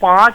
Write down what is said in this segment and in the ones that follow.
5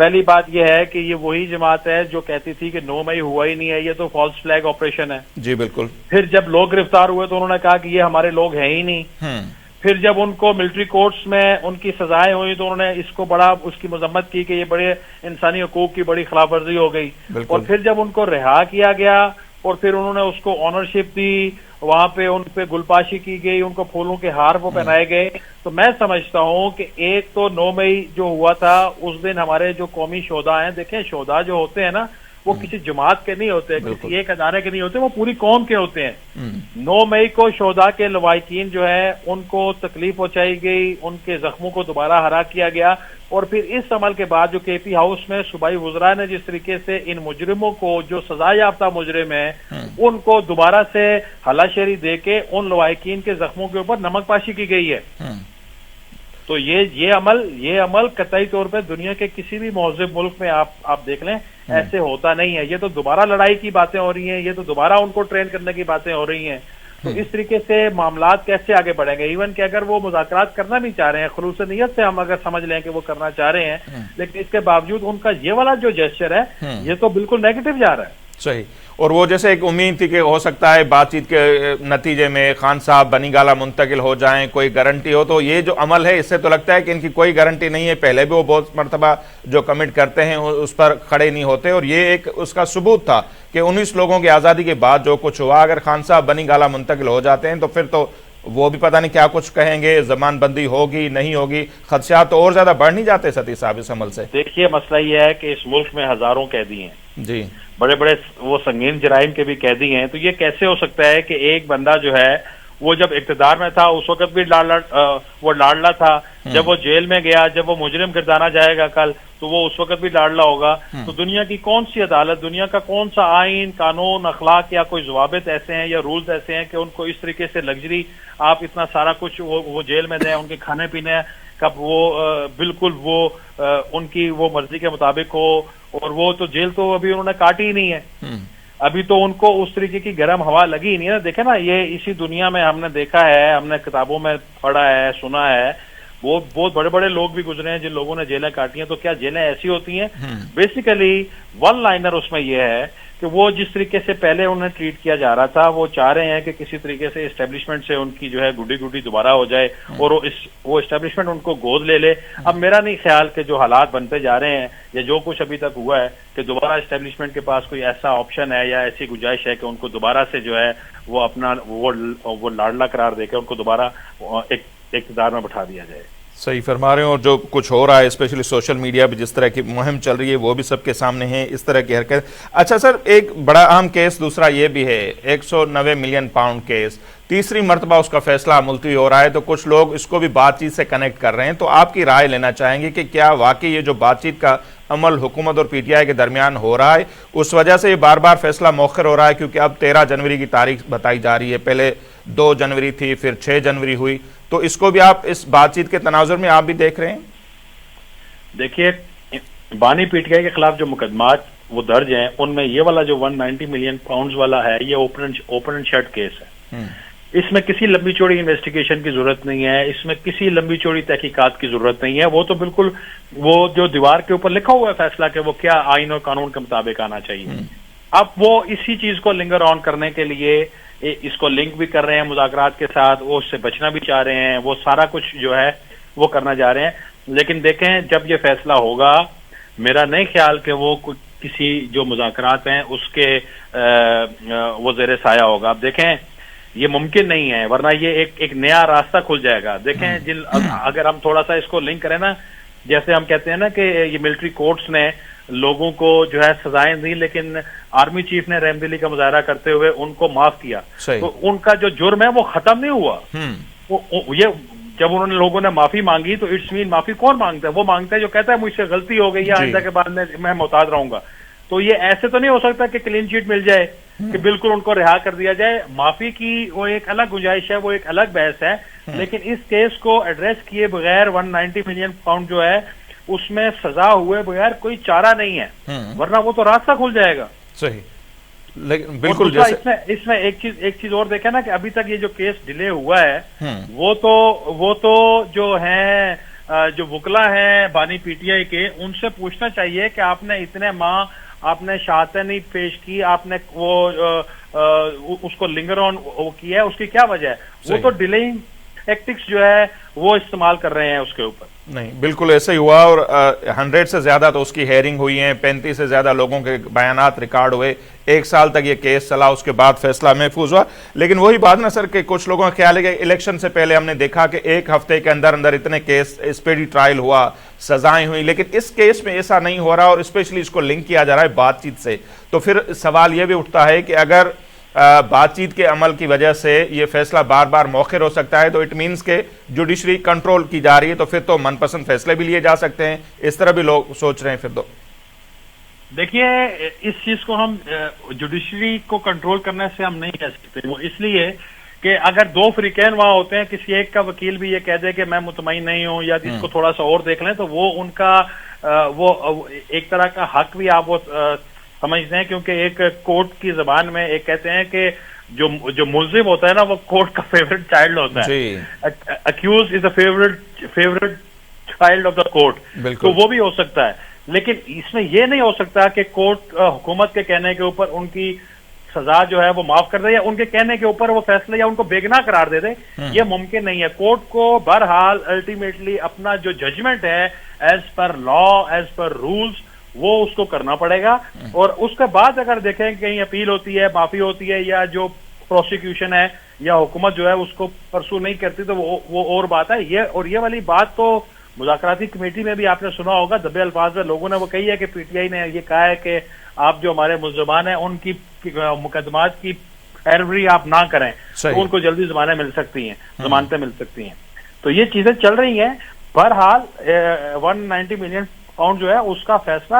پہلی بات یہ ہے کہ یہ وہی جماعت ہے جو کہتی تھی کہ 9 مئی ہوا ہی نہیں ہے، یہ تو فالس فلیگ آپریشن ہے. جی بالکل. پھر جب لوگ گرفتار ہوئے تو انہوں نے کہا کہ یہ ہمارے لوگ ہیں ہی نہیں. پھر جب ان کو ملٹری کورٹس میں ان کی سزائیں ہوئی تو انہوں نے اس کو بڑا اس کی مذمت کی کہ یہ بڑے انسانی حقوق کی بڑی خلاف ورزی ہو گئی. اور پھر جب ان کو رہا کیا گیا اور پھر انہوں نے اس کو آنرشپ دی، وہاں پہ ان پہ گلپاشی کی گئی، ان کو پھولوں کے ہار وہ پہنائے گئے. تو میں سمجھتا ہوں کہ ایک تو 9 مئی جو ہوا تھا اس دن ہمارے جو قومی شہداء ہیں، دیکھیں شہداء جو ہوتے ہیں نا وہ کسی جماعت کے نہیں ہوتے، کسی ایک ادارے کے نہیں ہوتے، وہ پوری قوم کے ہوتے ہیں. 9 مئی کو شہداء کے لواحقین جو ہے ان کو تکلیف پہنچائی گئی، ان کے زخموں کو دوبارہ ہرا کیا گیا. اور پھر اس عمل کے بعد جو کے پی ہاؤس میں صوبائی وزراء نے جس طریقے سے ان مجرموں کو جو سزا یافتہ مجرم ہیں ان کو دوبارہ سے ہلا شیری دے کے ان لواحقین کے زخموں کے اوپر نمک پاشی کی گئی ہے. تو یہ عمل قطعی طور پہ دنیا کے کسی بھی مہذب ملک میں آپ دیکھ لیں ایسے ہوتا نہیں ہے. یہ تو دوبارہ لڑائی کی باتیں ہو رہی ہیں، یہ تو دوبارہ ان کو ٹرین کرنے کی باتیں ہو رہی ہیں. تو اس طریقے سے معاملات کیسے آگے بڑھیں گے؟ ایون کہ اگر وہ مذاکرات کرنا بھی چاہ رہے ہیں، خلوص نیت سے ہم اگر سمجھ لیں کہ وہ کرنا چاہ رہے ہیں، لیکن اس کے باوجود ان کا یہ والا جو جیسچر ہے یہ تو بالکل نیگیٹو جا رہا ہے. صحیح. اور وہ جیسے ایک امید تھی کہ ہو سکتا ہے بات چیت کے نتیجے میں خان صاحب بنی گالہ منتقل ہو جائیں، کوئی گارنٹی ہو، تو یہ جو عمل ہے اس سے تو لگتا ہے کہ ان کی کوئی گارنٹی نہیں ہے. پہلے بھی وہ بہت مرتبہ جو کمٹ کرتے ہیں اس پر کھڑے نہیں ہوتے، اور یہ ایک اس کا ثبوت تھا کہ 19 لوگوں کی آزادی کے بعد جو کچھ ہوا، اگر خان صاحب بنی گالہ منتقل ہو جاتے ہیں تو پھر تو وہ بھی پتہ نہیں کیا کچھ کہیں گے، زمان بندی ہوگی نہیں ہوگی، خدشات تو اور زیادہ بڑھ نہیں جاتے ستی صاحب اس عمل سے؟ دیکھیے مسئلہ یہ ہے کہ اس ملک میں ہزاروں قیدی ہیں، جی بڑے بڑے وہ سنگین جرائم کے بھی قیدی ہیں. تو یہ کیسے ہو سکتا ہے کہ ایک بندہ جو ہے وہ جب اقتدار میں تھا اس وقت بھی وہ لاڈلا تھا، جب وہ جیل میں گیا، جب وہ مجرم گردانا جائے گا کل تو وہ اس وقت بھی لاڈلا ہوگا. تو دنیا کی کون سی عدالت، دنیا کا کون سا آئین، قانون، اخلاق یا کوئی ضوابط ایسے ہیں یا رولز ایسے ہیں کہ ان کو اس طریقے سے لگژری آپ اتنا سارا کچھ وہ جیل میں دیں، ان کے کھانے پینے کب وہ بالکل وہ ان کی وہ مرضی کے مطابق ہو. اور وہ تو جیل تو ابھی انہوں نے کاٹی ہی نہیں ہے، ابھی تو ان کو اس طریقے کی گرم ہوا لگی ہی نہیں ہے. دیکھیں نا یہ اسی دنیا میں ہم نے دیکھا ہے، ہم نے کتابوں میں پڑھا ہے، سنا ہے، بہت بڑے بڑے لوگ بھی گزرے ہیں جن لوگوں نے جیلیں کاٹی ہیں. تو کیا جیلیں ایسی ہوتی ہیں؟ بیسیکلی ون لائنر اس میں یہ ہے کہ وہ جس طریقے سے پہلے انہیں ٹریٹ کیا جا رہا تھا وہ چاہ رہے ہیں کہ کسی طریقے سے اسٹیبلشمنٹ سے ان کی جو ہے گڈی گڈی دوبارہ ہو جائے اور وہ اسٹیبلشمنٹ ان کو گود لے لے. اب میرا نہیں خیال کہ جو حالات بنتے جا رہے ہیں یا جو کچھ ابھی تک ہوا ہے کہ دوبارہ اسٹیبلشمنٹ کے پاس کوئی ایسا آپشن ہے یا ایسی گنجائش ہے کہ ان کو دوبارہ سے جو ہے وہ اپنا وہ لاڈلا قرار دے کے ان کو دوبارہ ایک اقتدار میں بٹھا دیا جائے. صحیح فرما رہے ہیں. اور جو کچھ ہو رہا ہے اسپیشلی سوشل میڈیا پہ جس طرح کی مہم چل رہی ہے وہ بھی سب کے سامنے ہے اس طرح کی حرکت. اچھا سر، ایک بڑا اہم کیس دوسرا یہ بھی ہے 190 ملین پاؤنڈ کیس، تیسری مرتبہ اس کا فیصلہ ملتوی ہو رہا ہے. تو کچھ لوگ اس کو بھی بات چیت سے کنیکٹ کر رہے ہیں، تو آپ کی رائے لینا چاہیں گے کہ کیا واقعی یہ جو بات چیت کا عمل حکومت اور پی ٹی آئی کے درمیان ہو رہا ہے اس وجہ سے یہ بار بار فیصلہ مؤخر ہو رہا ہے؟ کیونکہ اب 13 جنوری کی تاریخ بتائی جا رہی ہے، پہلے 2 جنوری تھی، پھر 6 جنوری ہوئی. تو اس کو بھی آپ اس بات چیت کے تناظر میں آپ بھی دیکھ رہے ہیں؟ دیکھیے بانی پی ٹی آئی کے خلاف جو مقدمات وہ درج ہیں ان میں یہ والا جو 190 ملین پاؤنڈز والا ہے یہ اوپن اینڈ شٹ کیس ہے. اس میں کسی لمبی چوڑی انویسٹیگیشن کی ضرورت نہیں ہے، اس میں کسی لمبی چوڑی تحقیقات کی ضرورت نہیں ہے. وہ تو بالکل وہ جو دیوار کے اوپر لکھا ہوا ہے فیصلہ کہ وہ کیا آئین اور قانون کے مطابق آنا چاہیے. اب وہ اسی چیز کو لنگر آن کرنے کے لیے اس کو لنک بھی کر رہے ہیں مذاکرات کے ساتھ، وہ اس سے بچنا بھی چاہ رہے ہیں، وہ سارا کچھ جو ہے وہ کرنا چاہ رہے ہیں. لیکن دیکھیں جب یہ فیصلہ ہوگا میرا نہیں خیال کہ وہ کسی جو مذاکرات ہیں اس کے وہ زیر سایہ ہوگا. اب دیکھیں یہ ممکن نہیں ہے ورنہ یہ ایک نیا راستہ کھل جائے گا. دیکھیں اگر ہم تھوڑا سا اس کو لنک کریں نا، جیسے ہم کہتے ہیں نا کہ یہ ملٹری کورٹس نے لوگوں کو جو ہے سزائیں دی لیکن آرمی چیف نے رحم دلی کا مظاہرہ کرتے ہوئے ان کو معاف کیا، تو ان کا جو جرم ہے وہ ختم نہیں ہوا. یہ جب انہوں نے لوگوں نے معافی مانگی تو اٹس مین معافی کون مانگتا ہے؟ وہ مانگتا ہے جو کہتا ہے مجھ سے غلطی ہو گئی ہے، آئندہ کے بعد میں محتاط رہوں گا. تو یہ ایسے تو نہیں ہو سکتا کہ کلین چیٹ مل جائے کہ بالکل ان کو رہا کر دیا جائے. معافی کی وہ ایک الگ گنجائش ہے، وہ ایک الگ بحث ہے، لیکن اس کیس کو ایڈریس کیے بغیر 190 ملین پاؤنڈ جو ہے اس میں سزا ہوئے بغیر کوئی چارہ نہیں ہے، ورنہ وہ تو راستہ کھل جائے گا. صحیح. لیکن بالکل اس میں ایک چیز اور دیکھیں نا کہ ابھی تک یہ جو کیس ڈیلے ہوا ہے وہ تو جو ہیں جو وکلا ہیں بانی پی ٹی آئی کے ان سے پوچھنا چاہیے کہ آپ نے اتنے ماہ آپ نے شہادتیں نہیں پیش کی, آپ نے وہ اس کو لنگر آن کیا ہے, اس کی کیا وجہ ہے؟ وہ تو ڈیلیئنگ ٹیکٹکس جو ہے وہ استعمال کر رہے ہیں اس کے اوپر. نہیں بالکل ایسا ہی ہوا, اور 100 سے زیادہ تو اس کی ہیئرنگ ہوئی ہیں, 35 سے زیادہ لوگوں کے بیانات ریکارڈ ہوئے, 1 سال تک یہ کیس چلا, اس کے بعد فیصلہ محفوظ ہوا. لیکن وہی بات نا سر کہ کچھ لوگوں کا خیال ہے کہ الیکشن سے پہلے ہم نے دیکھا کہ 1 ہفتے کے اندر اندر اتنے کیس اسپیڈی ٹرائل ہوا, سزائیں ہوئی, لیکن اس کیس میں ایسا نہیں ہو رہا, اور اسپیشلی اس کو لنک کیا جا رہا ہے بات چیت سے. تو پھر سوال یہ بھی اٹھتا ہے کہ اگر بات چیت کے عمل کی وجہ سے یہ فیصلہ بار بار مؤخر ہو سکتا ہے, تو اٹ مینس کہ جوڈیشری کنٹرول کی جا رہی ہے, تو پھر تو من پسند فیصلے بھی لیے جا سکتے ہیں. اس طرح بھی لوگ سوچ رہے ہیں. پھر تو دیکھیے اس چیز کو ہم جوڈیشری کو کنٹرول کرنے سے ہم نہیں کہہ سکتے, وہ اس لیے کہ اگر 2 فریقین وہاں ہوتے ہیں, کسی ایک کا وکیل بھی یہ کہہ دے کہ میں مطمئن نہیں ہوں یا اس کو تھوڑا سا اور دیکھ لیں, تو وہ ان کا وہ ایک طرح کا حق بھی آپ وہ سمجھتے ہیں, کیونکہ ایک کورٹ کی زبان میں ایک کہتے ہیں کہ جو ملزم ہوتا ہے نا وہ کورٹ کا فیوریٹ چائلڈ ہوتا ہے. Accuse is a favourite child of the court, تو وہ بھی ہو سکتا ہے. لیکن اس میں یہ نہیں ہو سکتا کہ کورٹ حکومت کے کہنے کے اوپر ان کی سزا جو ہے وہ معاف کر دے, یا ان کے کہنے کے اوپر وہ فیصلے یا ان کو بے گناہ قرار دے دے. یہ ممکن نہیں ہے. کورٹ کو بہرحال الٹیمیٹلی اپنا جو ججمنٹ ہے ایز پر لا, ایز پر رولز, وہ اس کو کرنا پڑے گا. اور اس کے بعد اگر دیکھیں کہ کہیں اپیل ہوتی ہے, معافی ہوتی ہے, یا جو پروسیکیوشن ہے یا حکومت جو ہے اس کو پرسو نہیں کرتی, تو وہ اور بات ہے. یہ والی بات تو مذاکراتی کمیٹی میں بھی آپ نے سنا ہوگا, دبے الفاظ میں لوگوں نے وہ کہی ہے کہ پی ٹی آئی نے یہ کہا ہے کہ آپ جو ہمارے ملزمان ہیں ان کی مقدمات کی پیروی آپ نہ کریں, تو ان کو جلدی ضمانتیں مل سکتی ہیں. تو یہ چیزیں چل رہی ہیں. بہرحال 190 ملین پاؤنڈ جو ہے اس کا فیصلہ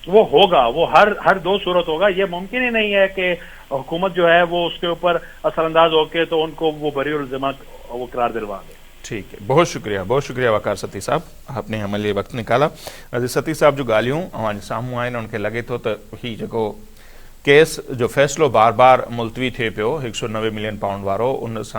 وہ ہوگا, وہ ہر 2 صورت ہوگا. یہ ممکن ہی نہیں ہے کہ حکومت جو ہے وہ اس کے اوپر اثر انداز ہو کے تو ان کو وہ بری الزامات وہ قرار دلوا دے. ٹھیک ہے, بہت شکریہ وقار ستی صاحب, آپ نے ہمارے لیے وقت نکالا. ستی صاحب جو گالیوں ہمارے ساموں آئے ان کے لگے تو ہی جگہ کیس جو فیصلو بار بار ملتوی تھے پیو 190 ملین پاؤنڈ وارو, ان سے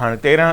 ہاں 13